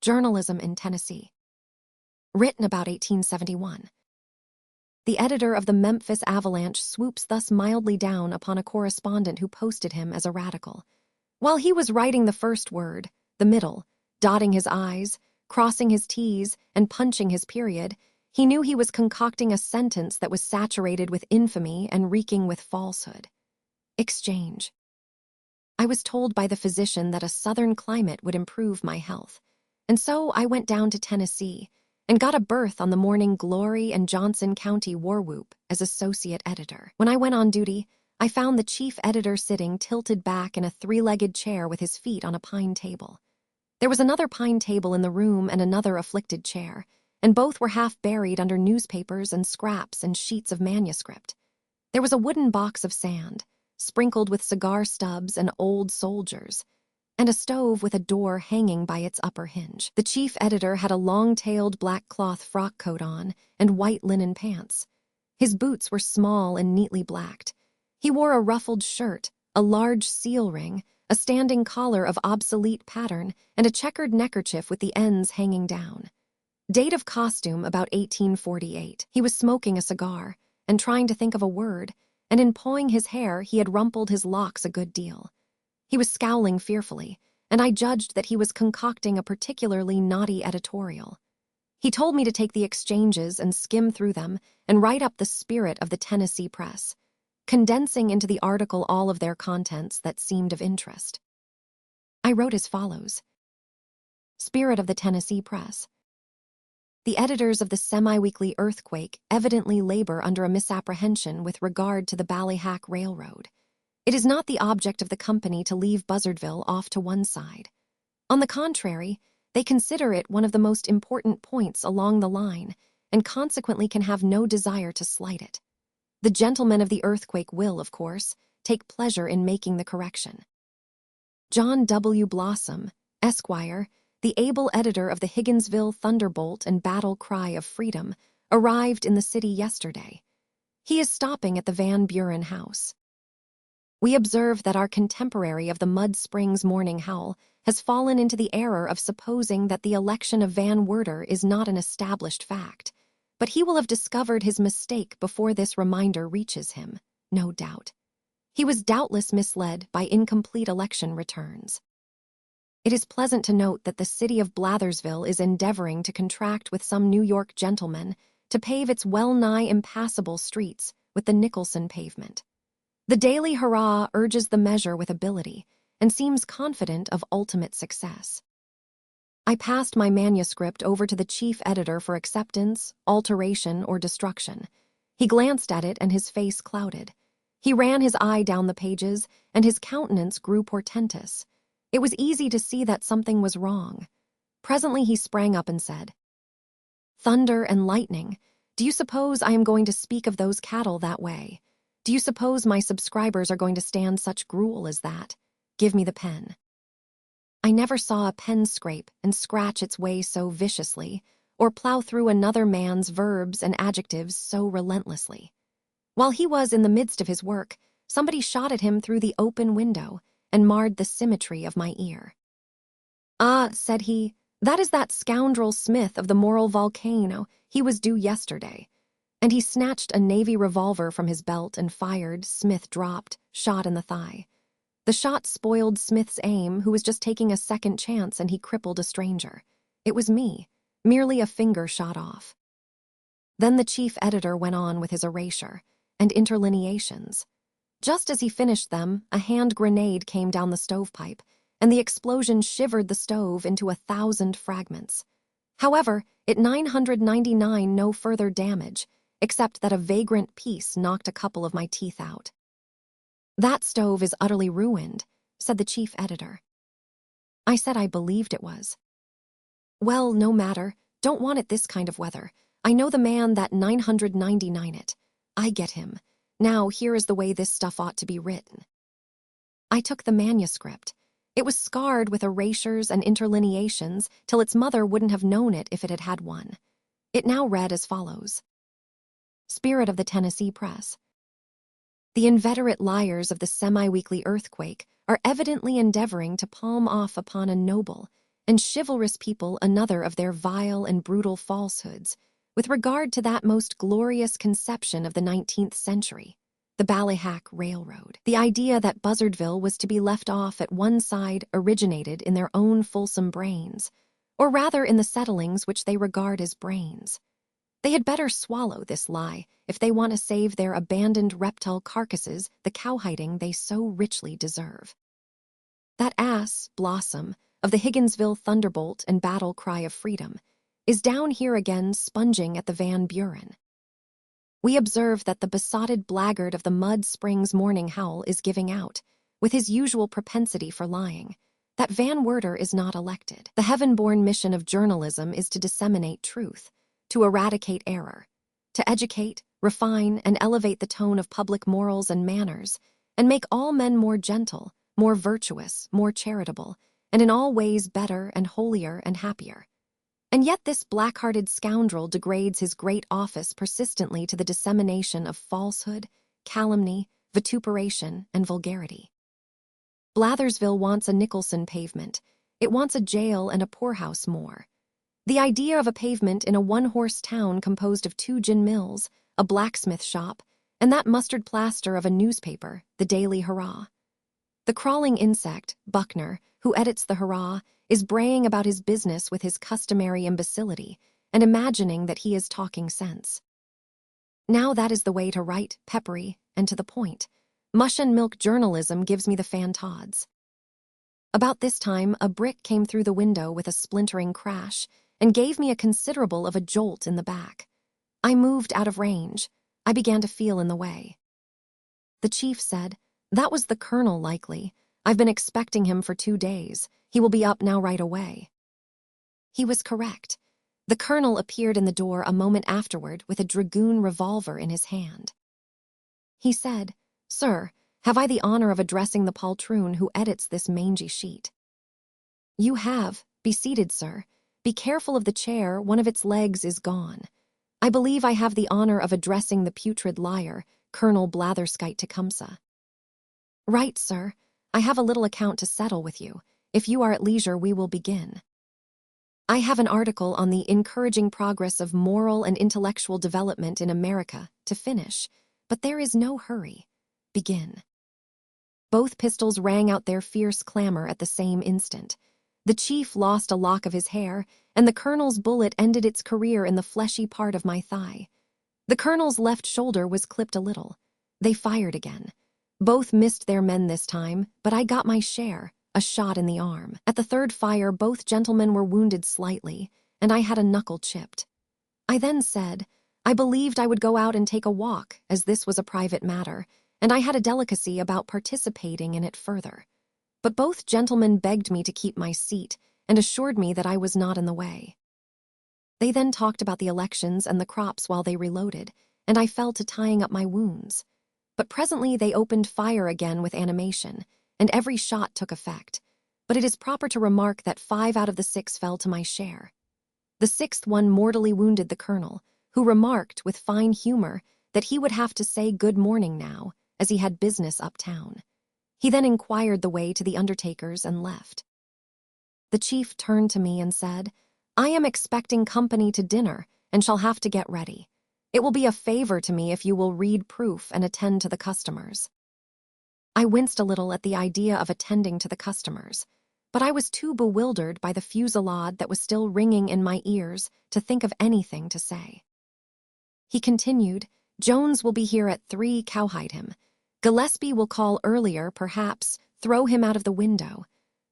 Journalism in Tennessee. Written about 1871. The editor of the Memphis Avalanche swoops thus mildly down upon a correspondent who posted him as a radical. While he was writing the first word, the middle, dotting his I's, crossing his T's, and punching his period, he knew he was concocting a sentence that was saturated with infamy and reeking with falsehood. Exchange. I was told by the physician that a southern climate would improve my health, and so I went down to Tennessee and got a berth on the morning Glory and Johnson County War Whoop as associate editor. When I went on duty, I found the chief editor sitting tilted back in a three-legged chair with his feet on a pine table. There was another pine table in the room and another afflicted chair, and both were half buried under newspapers and scraps and sheets of manuscript. There was a wooden box of sand, sprinkled with cigar stubs and old soldiers, and a stove with a door hanging by its upper hinge. The chief editor had a long-tailed black cloth frock coat on and white linen pants. His boots were small and neatly blacked. He wore a ruffled shirt, a large seal ring, a standing collar of obsolete pattern, and a checkered neckerchief with the ends hanging down. Date of costume about 1848. He was smoking a cigar and trying to think of a word, and in pawing his hair he had rumpled his locks a good deal. He was scowling fearfully, and I judged that he was concocting a particularly naughty editorial. He told me to take the exchanges and skim through them and write up the spirit of the Tennessee press, condensing into the article all of their contents that seemed of interest. I wrote as follows. Spirit of the Tennessee press. The editors of the semi-weekly Earthquake evidently labor under a misapprehension with regard to the Ballyhack Railroad. It is not the object of the company to leave Buzzardville off to one side. On the contrary, they consider it one of the most important points along the line and consequently can have no desire to slight it. The gentlemen of the Earthquake will, of course, take pleasure in making the correction. John W. Blossom, Esquire, the able editor of the Higginsville Thunderbolt and Battle Cry of Freedom, arrived in the city yesterday. He is stopping at the Van Buren House. We observe that our contemporary of the Mud Springs Morning Howl has fallen into the error of supposing that the election of Van Werter is not an established fact, but he will have discovered his mistake before this reminder reaches him, no doubt. He was doubtless misled by incomplete election returns. It is pleasant to note that the city of Blathersville is endeavoring to contract with some New York gentlemen to pave its well-nigh impassable streets with the Nicholson pavement. The Daily Hurrah urges the measure with ability and seems confident of ultimate success. I passed my manuscript over to the chief editor for acceptance, alteration, or destruction. He glanced at it and his face clouded. He ran his eye down the pages and his countenance grew portentous. It was easy to see that something was wrong. Presently he sprang up and said, "Thunder and lightning, do you suppose I am going to speak of those cattle that way? Do you suppose my subscribers are going to stand such gruel as that? Give me the pen." I never saw a pen scrape and scratch its way so viciously, or plow through another man's verbs and adjectives so relentlessly. While he was in the midst of his work, somebody shot at him through the open window and marred the symmetry of my ear. "Ah," said he, "that is that scoundrel Smith of the moral volcano. He was due yesterday." And he snatched a Navy revolver from his belt and fired. Smith dropped, shot in the thigh. The shot spoiled Smith's aim, who was just taking a second chance, and he crippled a stranger. It was me, merely a finger shot off. Then the chief editor went on with his erasure and interlineations. Just as he finished them, a hand grenade came down the stovepipe, and the explosion shivered the stove into 1,000 fragments. However, it 999 no further damage, except that a vagrant piece knocked a couple of my teeth out. "That stove is utterly ruined," said the chief editor. I said I believed it was. "Well, no matter. Don't want it this kind of weather. I know the man that 999 it. I get him. Now, here is the way this stuff ought to be written." I took the manuscript. It was scarred with erasures and interlineations till its mother wouldn't have known it if it had had one. It now read as follows. Spirit of the Tennessee press. The inveterate liars of the semi-weekly Earthquake are evidently endeavoring to palm off upon a noble and chivalrous people another of their vile and brutal falsehoods, with regard to that most glorious conception of the 19th century, the Ballyhack Railroad. The idea that Buzzardville was to be left off at one side originated in their own fulsome brains, or rather in the settlings which they regard as brains. They had better swallow this lie if they want to save their abandoned reptile carcasses the cowhiding they so richly deserve. That ass, Blossom, of the Higginsville thunderbolt and battle cry of freedom, is down here again sponging at the Van Buren. We observe that the besotted blackguard of the Mud Springs Morning Howl is giving out, with his usual propensity for lying, that Van Werter is not elected. The heaven-born mission of journalism is to disseminate truth, to eradicate error, to educate, refine, and elevate the tone of public morals and manners, and make all men more gentle, more virtuous, more charitable, and in all ways better and holier and happier. And yet this black-hearted scoundrel degrades his great office persistently to the dissemination of falsehood, calumny, vituperation, and vulgarity. Blathersville wants a Nicholson pavement. It wants a jail and a poorhouse more. The idea of a pavement in a one-horse town composed of 2 gin mills, a blacksmith shop, and that mustard plaster of a newspaper, the Daily Hurrah. The crawling insect, Buckner, who edits the Hurrah, is braying about his business with his customary imbecility and imagining that he is talking sense. Now that is the way to write, peppery, and to the point. Mush-and-milk journalism gives me the fantods. About this time, a brick came through the window with a splintering crash and gave me a considerable of a jolt in the back. I moved out of range. I began to feel in the way. The chief said, "That was the colonel, likely. I've been expecting him for 2 days. He will be up now right away." He was correct. The colonel appeared in the door a moment afterward with a dragoon revolver in his hand. He said, "Sir, have I the honor of addressing the poltroon who edits this mangy sheet?" "You have. Be seated, sir. Be careful of the chair, one of its legs is gone. I believe I have the honor of addressing the putrid liar, Colonel Blatherskite Tecumseh." "Right, sir. I have a little account to settle with you. If you are at leisure, we will begin. I have an article on the encouraging progress of moral and intellectual development in America to finish, but there is no hurry. Begin." Both pistols rang out their fierce clamor at the same instant. The chief lost a lock of his hair, and the colonel's bullet ended its career in the fleshy part of my thigh. The colonel's left shoulder was clipped a little. They fired again. Both missed their men this time, but I got my share, a shot in the arm. At the third fire, both gentlemen were wounded slightly, and I had a knuckle chipped. I then said, I believed I would go out and take a walk, as this was a private matter, and I had a delicacy about participating in it further. But both gentlemen begged me to keep my seat and assured me that I was not in the way. They then talked about the elections and the crops while they reloaded, and I fell to tying up my wounds. But presently they opened fire again with animation, and every shot took effect. But it is proper to remark that 5 out of the 6 fell to my share. The 6th one mortally wounded the colonel, who remarked with fine humor that he would have to say good morning now, as he had business uptown. He then inquired the way to the undertaker's and left. The chief turned to me and said, "I am expecting company to dinner and shall have to get ready. It will be a favor to me if you will read proof and attend to the customers." I winced a little at the idea of attending to the customers, but I was too bewildered by the fusillade that was still ringing in my ears to think of anything to say. He continued, "Jones will be here at 3, cowhide him. Gillespie will call earlier, perhaps, throw him out of the window.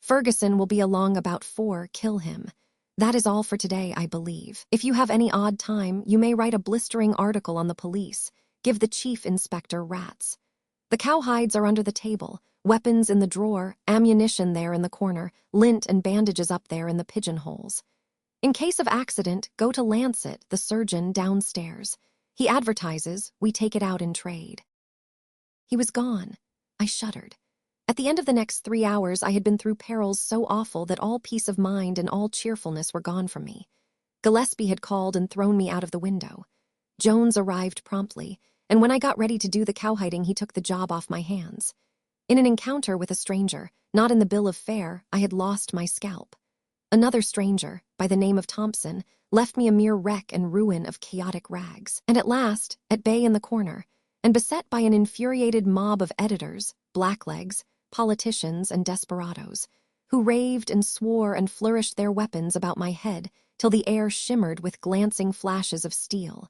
Ferguson will be along about 4, kill him. That is all for today, I believe. If you have any odd time, you may write a blistering article on the police. Give the chief inspector rats. The cowhides are under the table, weapons in the drawer, ammunition there in the corner, lint and bandages up there in the pigeonholes. In case of accident, go to Lancet, the surgeon, downstairs. He advertises, we take it out in trade." He was gone. I shuddered. At the end of the next 3 hours, I had been through perils so awful that all peace of mind and all cheerfulness were gone from me. Gillespie had called and thrown me out of the window. Jones arrived promptly, and when I got ready to do the cowhiding, he took the job off my hands. In an encounter with a stranger, not in the bill of fare, I had lost my scalp. Another stranger, by the name of Thompson, left me a mere wreck and ruin of chaotic rags. And at last, at bay in the corner, and beset by an infuriated mob of editors, blacklegs, politicians, and desperadoes, who raved and swore and flourished their weapons about my head till the air shimmered with glancing flashes of steel.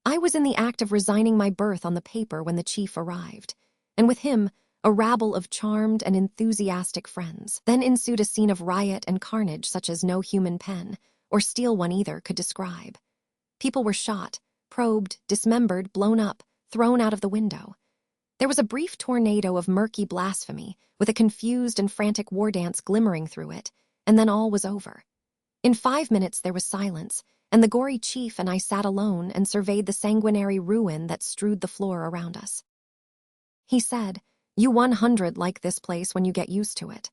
I was in the act of resigning my berth on the paper when the chief arrived, and with him, a rabble of charmed and enthusiastic friends. Then ensued a scene of riot and carnage such as no human pen, or steel one either, could describe. People were shot, probed, dismembered, blown up, thrown out of the window. There was a brief tornado of murky blasphemy, with a confused and frantic war dance glimmering through it, and then all was over. In 5 minutes there was silence, and the gory chief and I sat alone and surveyed the sanguinary ruin that strewed the floor around us. He said, "You 100 like this place when you get used to it."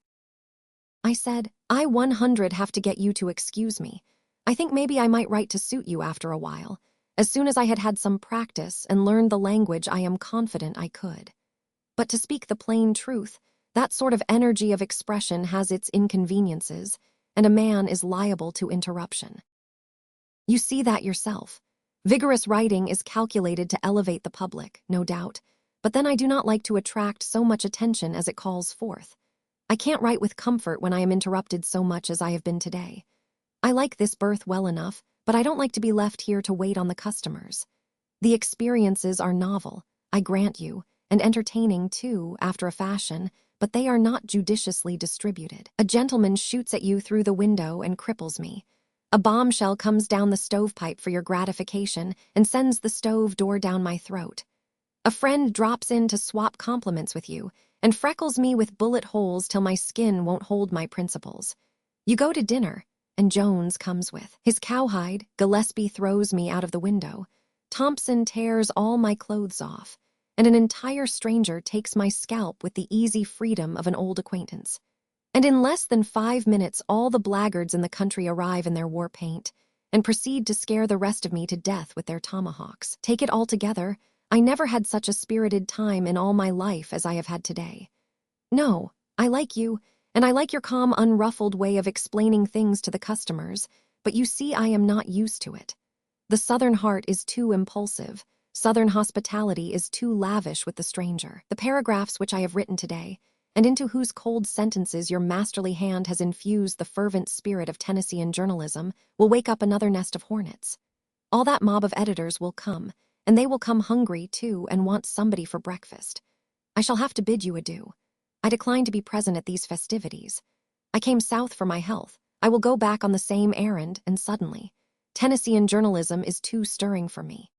I said, "I 100 have to get you to excuse me. I think maybe I might write to suit you after a while, as soon as I had had some practice and learned the language I am confident I could. But to speak the plain truth, that sort of energy of expression has its inconveniences, and a man is liable to interruption. You see that yourself. Vigorous writing is calculated to elevate the public, no doubt, but then I do not like to attract so much attention as it calls forth. I can't write with comfort when I am interrupted so much as I have been today. I like this berth well enough, but I don't like to be left here to wait on the customers. The experiences are novel, I grant you, and entertaining too, after a fashion, but they are not judiciously distributed. A gentleman shoots at you through the window and cripples me. A bombshell comes down the stovepipe for your gratification and sends the stove door down my throat. A friend drops in to swap compliments with you and freckles me with bullet holes till my skin won't hold my principles. You go to dinner, and Jones comes with his cowhide. Gillespie throws me out of the window. Thompson tears all my clothes off, and an entire stranger takes my scalp with the easy freedom of an old acquaintance. And in less than 5 minutes all the blackguards in the country arrive in their war paint and proceed to scare the rest of me to death with their tomahawks. Take it all together, I never had such a spirited time in all my life as I have had today. No, I like you, and I like your calm, unruffled way of explaining things to the customers, but you see I am not used to it. The Southern heart is too impulsive. Southern hospitality is too lavish with the stranger. The paragraphs which I have written today, and into whose cold sentences your masterly hand has infused the fervent spirit of Tennessean journalism, will wake up another nest of hornets. All that mob of editors will come, and they will come hungry, too, and want somebody for breakfast. I shall have to bid you adieu. I decline to be present at these festivities. I came south for my health. I will go back on the same errand, and suddenly. Tennessean journalism is too stirring for me.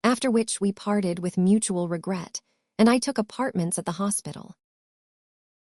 After which we parted with mutual regret, and I took apartments at the hospital.